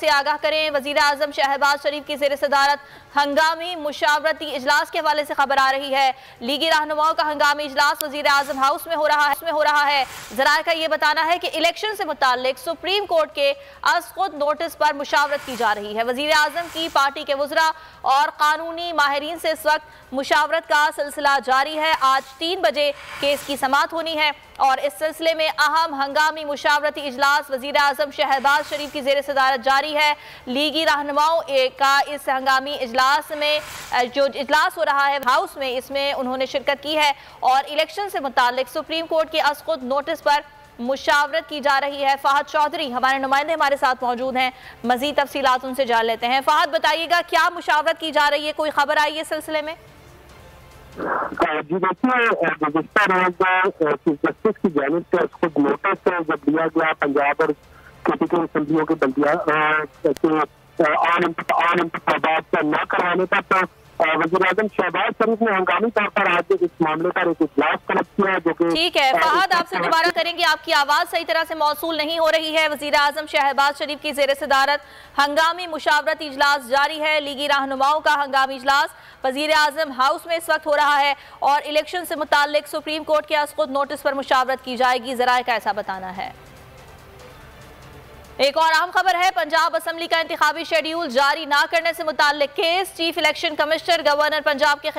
से आगाह करें। वजीर आजम शहबाज शरीफ की ज़ेर सदारत हंगामी मुशावरती इजलास के हवाले से खबर आ रही है। लीगी रहनुमाओं का हंगामी इजलास वजीर आजम हाउस में हो रहा है। जराये का ये बताना है कि इलेक्शन से मुताल्लिक सुप्रीम कोर्ट के खुद नोटिस पर मुशावरत की जा रही है। वजीर आजम की पार्टी के वज़रा और कानूनी माहिरीन से इस वक्त मुशावरत का सिलसिला जारी है। आज 3 बजे केस की समाअत होनी है और इस सिलसिले में अहम हंगामी मुशावरती इजलास वजीर आजम शहबाज शरीफ की ज़ेर सदारत जारी है। लीगी रहनुमाओं का इस हंगामी इजलास में जो इजलास हो रहा है हाउस में, इसमें उन्होंने शिरकत की है और इलेक्शन से मुताल्लिक सुप्रीम कोर्ट के खुद नोटिस पर मुशावरत की जा रही है। फहद चौधरी हमारे नुमाइंदे हमारे साथ मौजूद हैं, मजीद तफसीलात उनसे जान लेते हैं। फहद, बताइएगा क्या मुशावरत की जा रही है, कोई खबर आई है इस सिलसिले में? जी देखिए, गुज़िश्ता रोज चीफ जस्टिस की जानिब से खुद नोटिस जब दिया गया पंजाब और कैपिटल असम्बलियों के बल्दिया इंतखाबात न करवाने का, तो वज़ीर आज़म शहबाज शरीफ ने हंगामी तौर पर आज इस मामले पर एक इजलास तलब किया, जो कि ठीक है। फहद, आपसे दोबारा करेंगे, आपकी आवाज सही तरह से मौसूल नहीं हो रही है। वज़ीर आज़म शहबाज शरीफ की ज़ेर सदारत हंगामी मुशावरती इजलास जारी है। लीगी रहनुमाओं का हंगामी इजलास वज़ीर आज़म हाउस में इस वक्त हो रहा है और इलेक्शन से मुताल्लिक सुप्रीम कोर्ट के खुद नोटिस पर मुशावरत की जाएगी। जराये का ऐसा बताना है। एक और अहम खबर है, पंजाब असम्बली का इंतखाबी शेड्यूल जारी ना करने से मुताल्लिक case. Chief election commissioner governor Punjab के